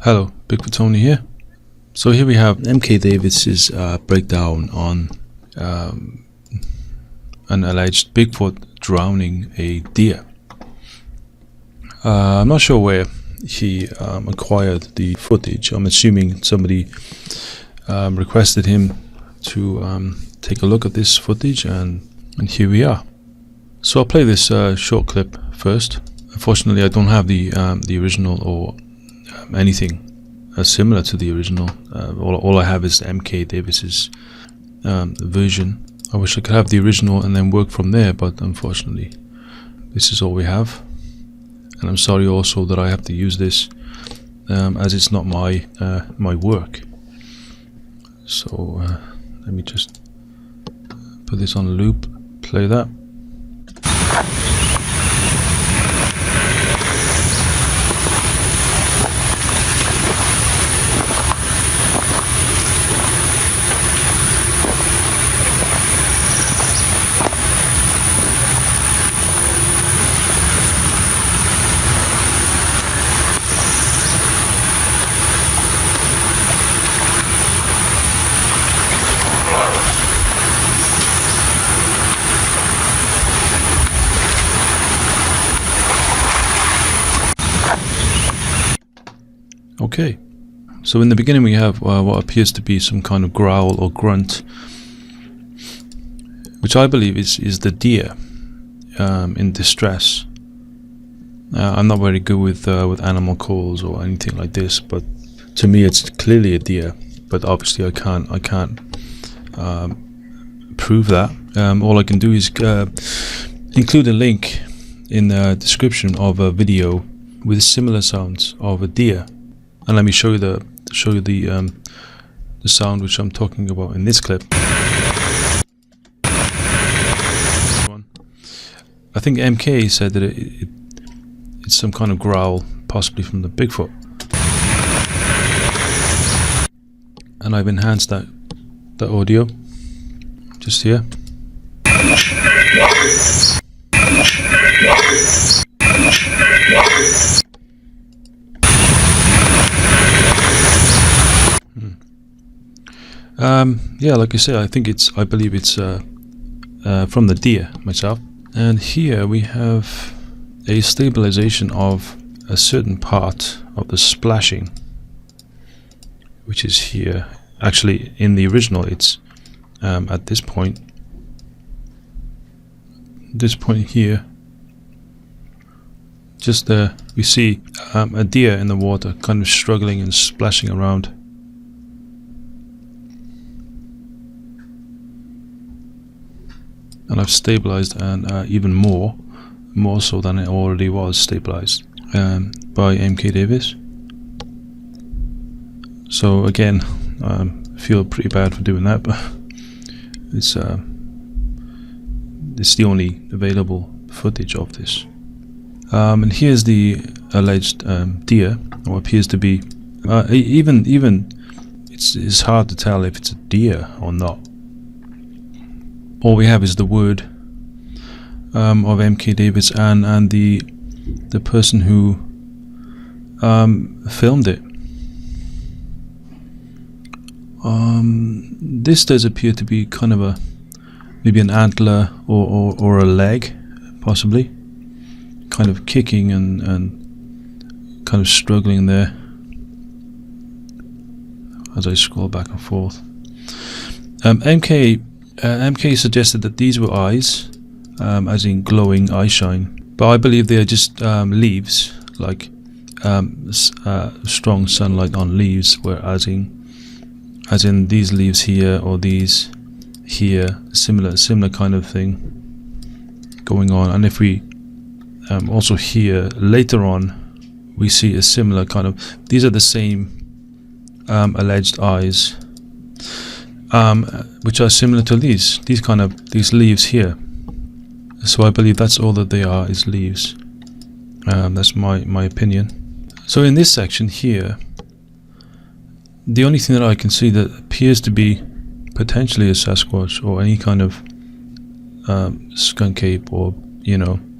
Hello, Bigfoot Tony here. So here we have M.K.Davis's breakdown on an alleged Bigfoot drowning a deer. I'm not sure where he acquired the footage. I'm assuming somebody requested him to take a look at this footage, and here we are. So I'll play this short clip first. Unfortunately, I don't have the original or anything similar to the original. All I have is M.K.Davis's version. I wish I could have the original and then work from there, but unfortunately this is all we have. And I'm sorry also that I have to use this as it's not my my work. So let me just put this on loop, play that. Okay, so in the beginning we have what appears to be some kind of growl or grunt, which I believe is the deer in distress. I'm not very good with animal calls or anything like this, but to me it's clearly a deer. But obviously I can't prove that. All I can do is include a link in the description of a video with similar sounds of a deer. And let me show you the sound which I'm talking about in this clip. I think MK said that it's some kind of growl, possibly from the Bigfoot. And I've enhanced that audio just here. Yeah, like I say, I believe it's from the deer myself. And here we have a stabilization of a certain part of the splashing, which is here. Actually, in the original, it's at this point here. Just there, we see a deer in the water, kind of struggling and splashing around. And I've stabilized and even more so than it already was stabilized by M.K.Davis. So again, I feel pretty bad for doing that, but it's the only available footage of this. And here's the alleged deer, or appears to be. Even it's hard to tell if it's a deer or not. All we have is the word of M.K.Davis and the person who filmed it. This does appear to be kind of maybe an antler or a leg, possibly, kind of kicking and kind of struggling there as I scroll back and forth. MK suggested that these were eyes, as in glowing eye shine, but I believe they are just leaves, like strong sunlight on leaves, as in these leaves here or these here, similar kind of thing going on. And if we also here later on, we see a similar kind of. These are the same alleged eyes. Which are similar to these leaves here. So I believe that's all that they are, is leaves. That's my opinion. So in this section here, the only thing that I can see that appears to be potentially a Sasquatch or any kind of skunk ape, or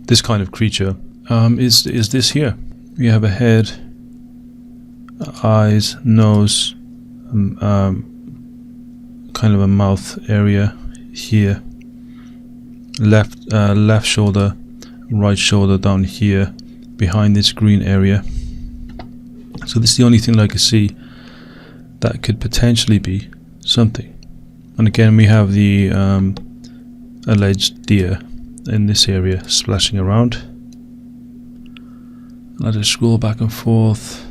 this kind of creature, is this here. We have a head, eyes, nose, kind of a mouth area here, left shoulder, right shoulder down here behind this green area. So this is the only thing I can see that could potentially be something. And again, we have the alleged deer in this area splashing around. I'll just scroll back and forth.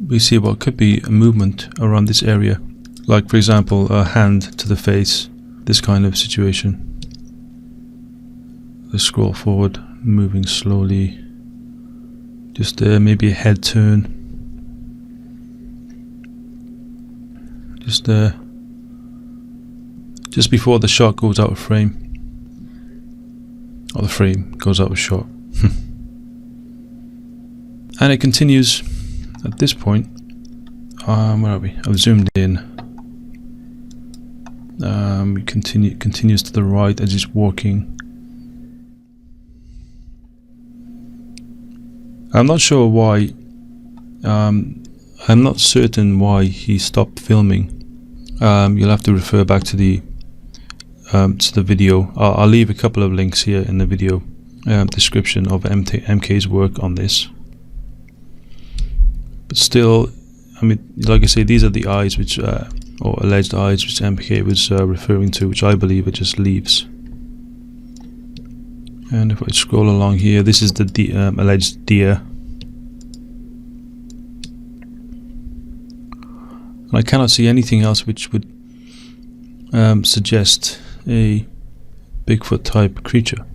We see what could be a movement around this area, like for example a hand to the face, this kind of situation. Let's scroll forward, moving slowly. Just maybe a head turn. Just before the shot goes out of frame. Or the frame goes out of shot. And it continues at this point. Where are we? I've zoomed in. Continues to the right as he's walking. I'm not sure why. I'm not certain why he stopped filming. You'll have to refer back to the video. I'll leave a couple of links here in the video description of MK's work on this. But still, I mean, like I say, these are the eyes which, or alleged eyes, which MK was referring to, which I believe are just leaves. And if I scroll along here, this is the alleged deer. And I cannot see anything else which would suggest a Bigfoot type creature.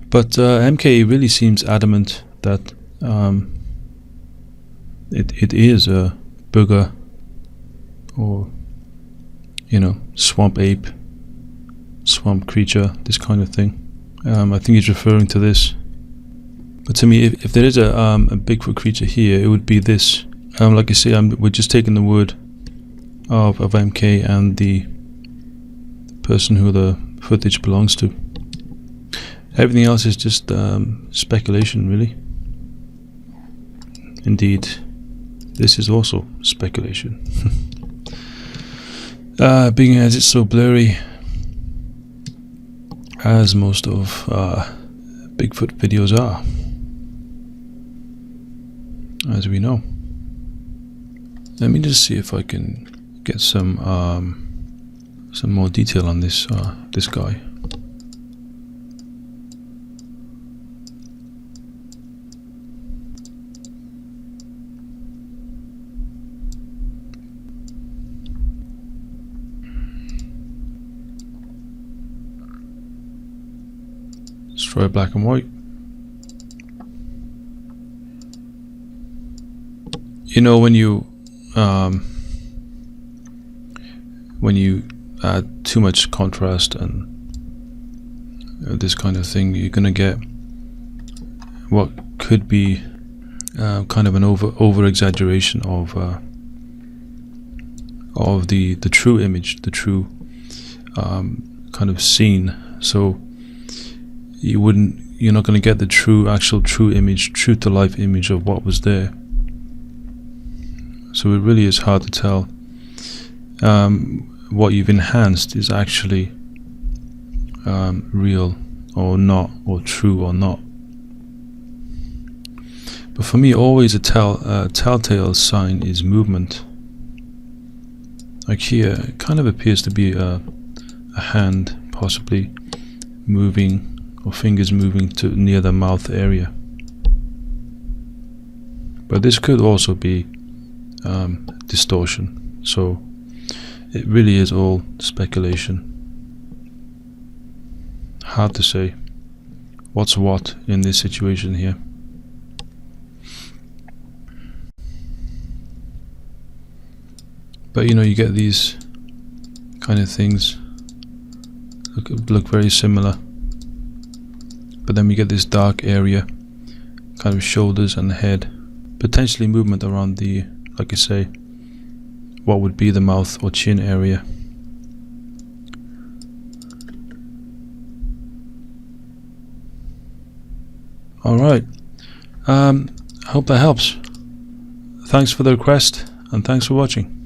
But MK really seems adamant that it is a booger, or swamp ape, swamp creature, this kind of thing. I think he's referring to this. But to me, if there is a Bigfoot creature here, it would be this. Like I say, we're just taking the word of MK and the person who the footage belongs to. Everything else is just speculation, really. Indeed, this is also speculation. Being as it's so blurry, as most of Bigfoot videos are, as we know. Let me just see if I can get some more detail on this guy. Let's try black and white. When you add too much contrast and this kind of thing, you're gonna get what could be kind of an over exaggeration of the true image, the true kind of scene. So you're not going to get the actual true image, true to life image of what was there. So it really is hard to tell what you've enhanced is actually real or not, or true or not. But for me, always a telltale sign is movement. Like here, it kind of appears to be a hand possibly moving, or fingers moving to near the mouth area. But this could also be distortion. So it really is all speculation. Hard to say what's what in this situation here. But you get these kind of things look very similar. But then we get this dark area, kind of shoulders and the head, potentially movement around the, like I say, what would be the mouth or chin area. Alright. I hope that helps. Thanks for the request, and thanks for watching.